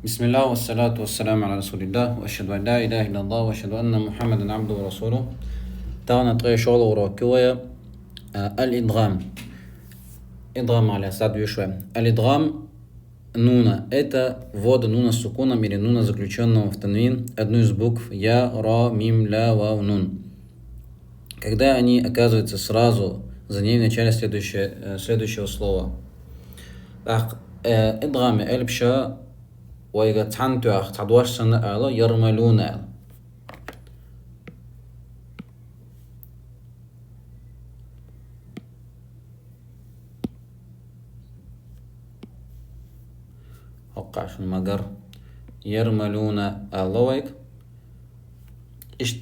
بسم الله والصلاة والسلام على رسول الله وأشهد أن لا إله إلا الله وأشهد أن محمدا عبده ورسوله. تانا تغي شغل وراكوية الإدغام. إدغام على سعد يشوى الإدغام نونا это ввод нуна с сукуном или нуна заключенного в танвин одну из букв я, ра, мим, ля, вау, нун. Когда они оказываются сразу за ней в начале следующего слова. إدغام ألبشا ويجا تحنتو أخ تعدواش سنة ألا يرملون ألا أوقع شو المجر يرملون ألا ويك إيش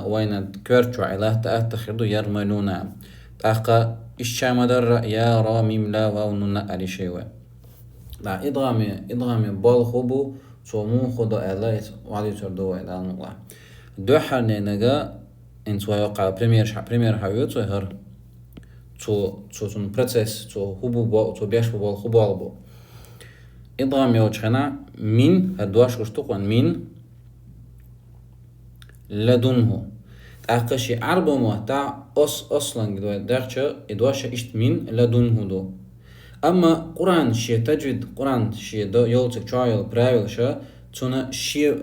وين كيرتشو علاه تأتخذوا يرملون تأخا إيش مدر يا را ميم لا واو نون ألي شيء لا إدغامي بالخبو صومو خدا ألا وعلي تردو إلى الله دو حرني نجا إن سوى يقع بريمير حيوت سوى هر تون процесс تو хубу бо то бяш бо хубу албо إدغامي وجهنا من هدواش كشتوقن من لدنه تأقشي عربو ما تاع أصلا جدوا درجة إدواش إشت من لدنه دو أما قرآن شيء تجويد قرآن شيء دو يولتك شايل برايل شا تونا شيء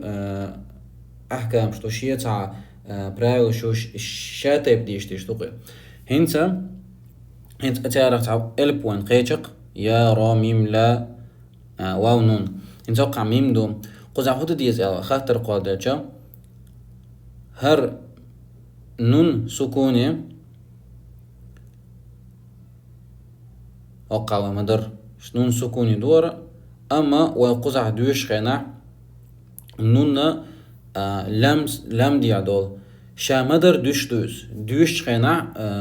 أحكام شتو شيء تاع برايل شو شاتيب ديش تشتوقي هنتا أتعرف تاع ألبوان قيتق يا را ميم لا واو نون هنتا وقع ميم دو قزع هوت ديز خاطر قادرجا هر نون سكوني وقع ومدر شنون سكوني دور أما وقزع دوش خينا نون لم دي عدول شامدر دوش خينا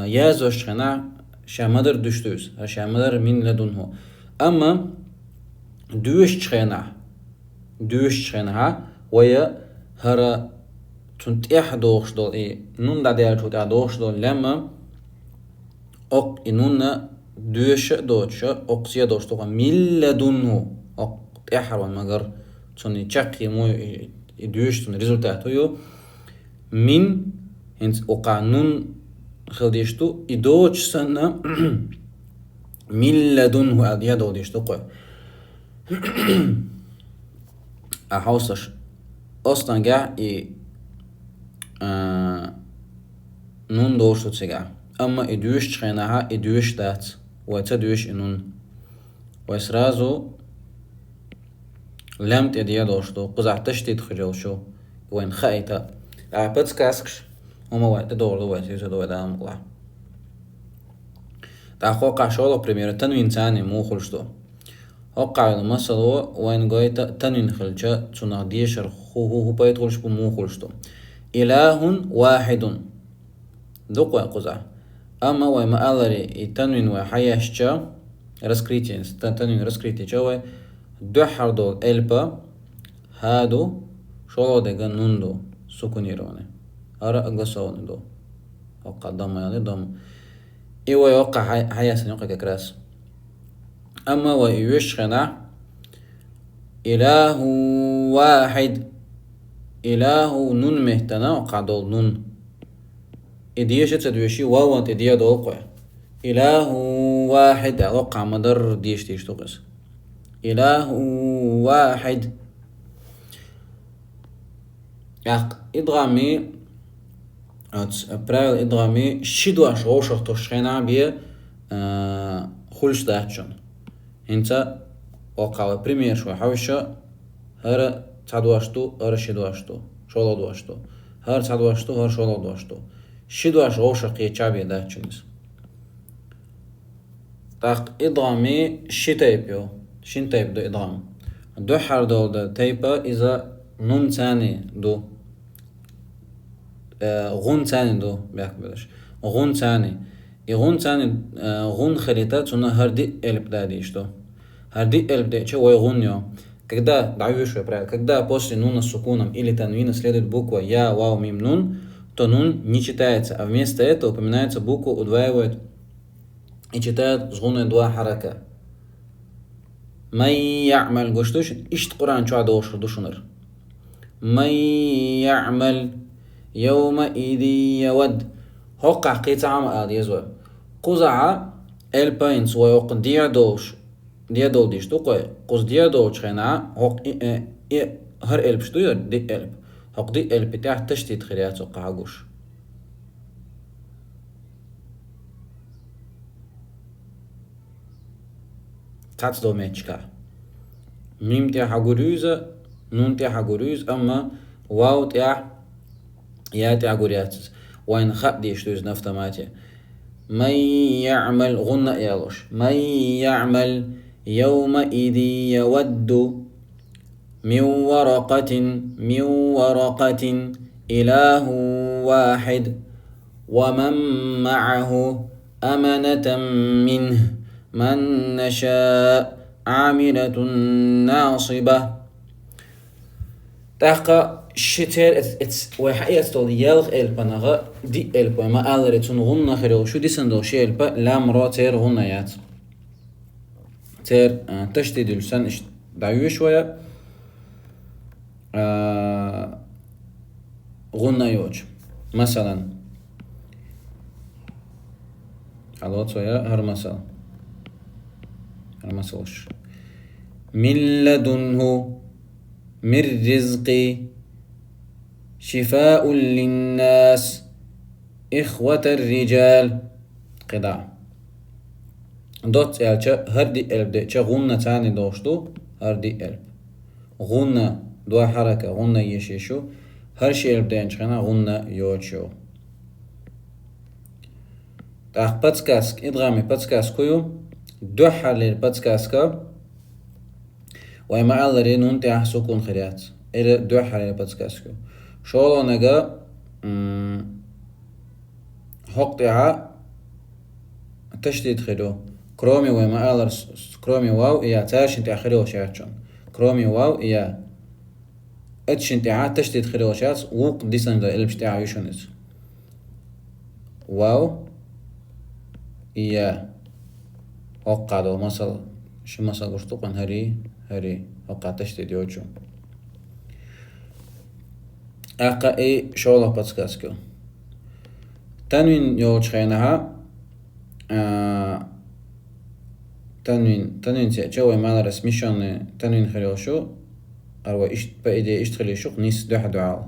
يازوش خينا شامدر دوش شامدر من لدنه أما دوش خينا ويا هر تنتيح دوش دول نون دا ديال تو دوش دول لما أق نون دوش دوش أقسيا دوش دول من لدنه أق تيحر ومجر توني تشقي مو دوش تون ريزولتاتو يو من هنس أقع نون خلديشتو إدوش سنة من لدنه أديا دوديشتو قوي أحوصش أصلا جا نون دوشتو تسيجا أما إدوش تشخيناها إدوش دات وتدوش إنون وإسرازو لمت إديا دوشتو قزع تشتيد خجوشو وين خايتا أعبتس كاسكش وما وقت دور دو وقت يوتو دو دام الله تاخوقع شولو بريمير تنوين تاني مو خلشتو وقع المثل وين قايتا تنوين خلشا تنغ ديشر هو بايت خلش بمو خلشتو إله واحد دوق قزع أما وما ألري تنوين وحياشجا رسكريتين تنوين رسكريتي جوا دوحر دول إلبا هادو شولو دقا نوندو سكونيروني أرى أقصون دو وقع ضم يعني ضم إيوه يوقع حياسن يوقع كراس أما ويشغنا إله واحد إله نون مهتنا وقع دول نون إديش تدوشي واوانت إديا دول قوي إله واحد وقع مدر ديش تقص إله واحد إدغامي برايل إدغامي شدواش غوشق تشخينا بيه خلش داهتشون هنتا وقع بريمير شوي حوشة هر تعدواشتو هر شدواشتو شولا دواشتو هر تعدواشتو هر شولا دواشتو شدواش غوشق يتشابي داهتشونس تاق إدغامي شتايبيو شين تايب دو إدغام دو حر دول دا تايبا إذا نون تاني دو غون تاني دو بيحك بدش غون تاني غون تاني غون خليتا تنا هردي эльп дадишто هردي эльп дече ой гуньо когда даю шо правильно когда после нуна с сукуном или танвина следует буква я вау мим нун то нун не читается а вместо этого упоминается буква удваивают и читают с гуной два харака من يعمل قشتوش إشت قرآن شو عدوش ردوشنر من يعمل يومئذ يود هقع قيت عام آدي يزوى قزع الباينس ويوق ديا دول ديش تقوي قز ديا دوش خينا هق هر قلب شتو ير دي قلب هق دي قلب بتاع تشتيت خريات وقع قوش تاتس دو ميتشكا ميم تاع حقوريزة نون تاع حقوريز أما واو تاع يا تاع قرياتس وين خط ديش توز نفتماتي من يعمل غنى يالوش من يعمل يومئذ يود من ورقة إله واحد ومن معه أمنة منه من نشاء عاملة ناصبة تاقا شتير وحقيقة تقول يلغ البنغا دي البا ما ألري تنغن خيرو شو دي سندو شي البا لا مرا تير غنيات تير تشتيد لسان دعيو شوية غنيوج مثلا على شوية هر مثلش من لدنه من رزق شفاء للناس إخوة الرجال قطع دوت هردي قلب دي غنة تاني دوشتو هردي قلب غنة دو حركة غنة يشيشو هر شي قلب دي غنة يوشو تاخ باتسكاسك إدغامي باتسكاسكويو دو حالي باتسكاسكا وما ألري نون تاع سكون خريات إلى دو حالي باتسكاسكو شولو نجا حق تاع تشديد خدو كرومي وما ألر كرومي واو إيا تاش انت آخره شاتشون كرومي واو إيا اتش انت تشديد خدو شات وق ديسن دا إلبش تاع يشونت واو إيا وقعدو مثل شو مثل قشتوقن هري وقع تشديد يوجو أقا إي شولو باتسكاسكو تنوين يوج خينها تنوين تأجوي مالا رسميشان تنوين خليوشو أروا إشت بإيدي إشت خليوشو نيس دوح دعاو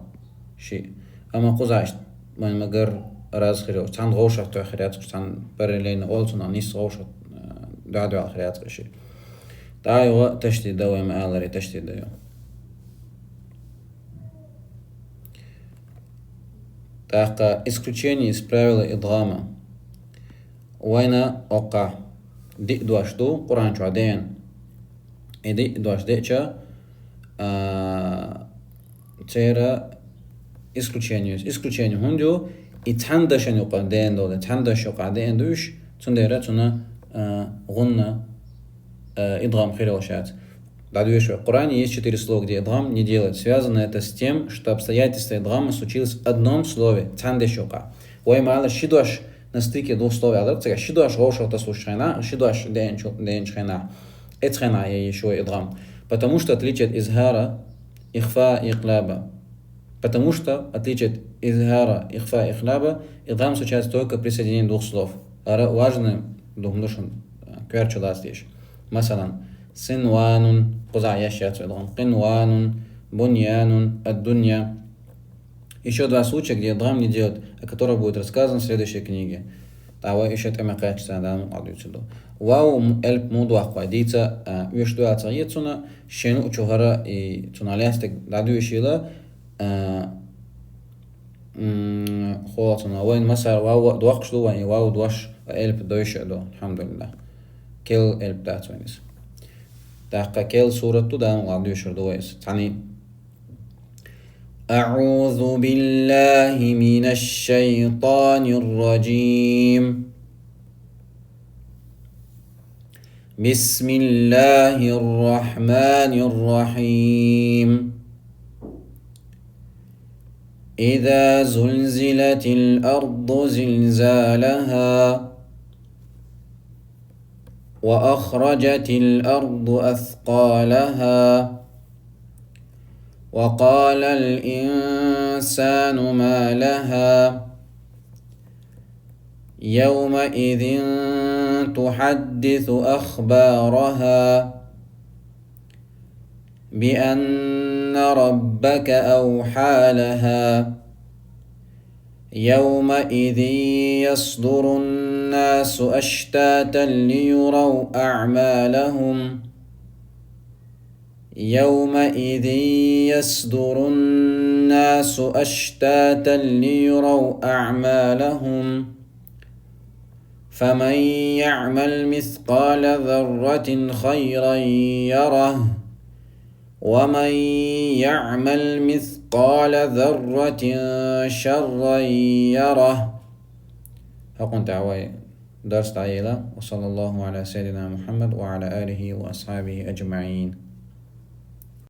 شي أما قوزا إشت من مقر راز خليوش تان غوشة تو خرياتك تان برلين أولتنا نيس غوشة دعاو خرياتك شي تايوا تشتي دوي مالري تشتي دوي تاقا исключение из правила إدغاما وين أوقع دي دواش دو قرآن شو عدين دي دواش ديتشا تيرا исключение هندو يتحندشن يقعدين دول يتحندش يقعدين دوش تنديرا تنا غنى إدغام خير وشات Дальше в Коране есть 4 слова, где идгам не делают. Связано это с тем, что обстоятельство идгама случилось в одном слове. Цандешока. Ой, мало шидуаш на стыке двух слов. А шидуаш рошата слушайна, шидуаш денчхайна. Эцхайна еще идгам. Потому что отличие от изхара, ихфа и ихлаба. Потому что отличие от изхара, ихфа и ихлаба, идгам случается только при соединении двух слов. Важно, думаю, что кверчу здесь. Масалан. سنوان قزع ящат قنوان буньянун الدنيا. Еще два случая, где идгам не делают, о которых будет рассказано в следующей книге. Тава еще тема качества, да, адуцуду. Вау элп мудуах квадица, уешту ацаецуна, шену учугара и цуналястик дадуешила, холацуна. Вайн масар вау дуахшлу, вайн вау дуаш элп дойшаду, алхамдулилlah. Кел элп датванис. تحقق كل سورة تدام وعدو شردويس يعني أعوذ بالله من الشيطان الرجيم بسم الله الرحمن الرحيم إذا زلزلت الأرض زلزالها وأخرجت الأرض أثقالها وقال الإنسان ما لها يومئذ تحدث أخبارها بأن ربك أوحى لها يومئذ يصدر الناس أشتاتا ليروا أعمالهم يومئذ يصدر الناس أشتاتا ليروا أعمالهم فمن يعمل مثقال ذرة خيرا يره ومن يعمل مثقال ذرة شرا يره. حق تعوي درس عيلة. وصلى الله على سيدنا محمد وعلى آله وأصحابه أجمعين.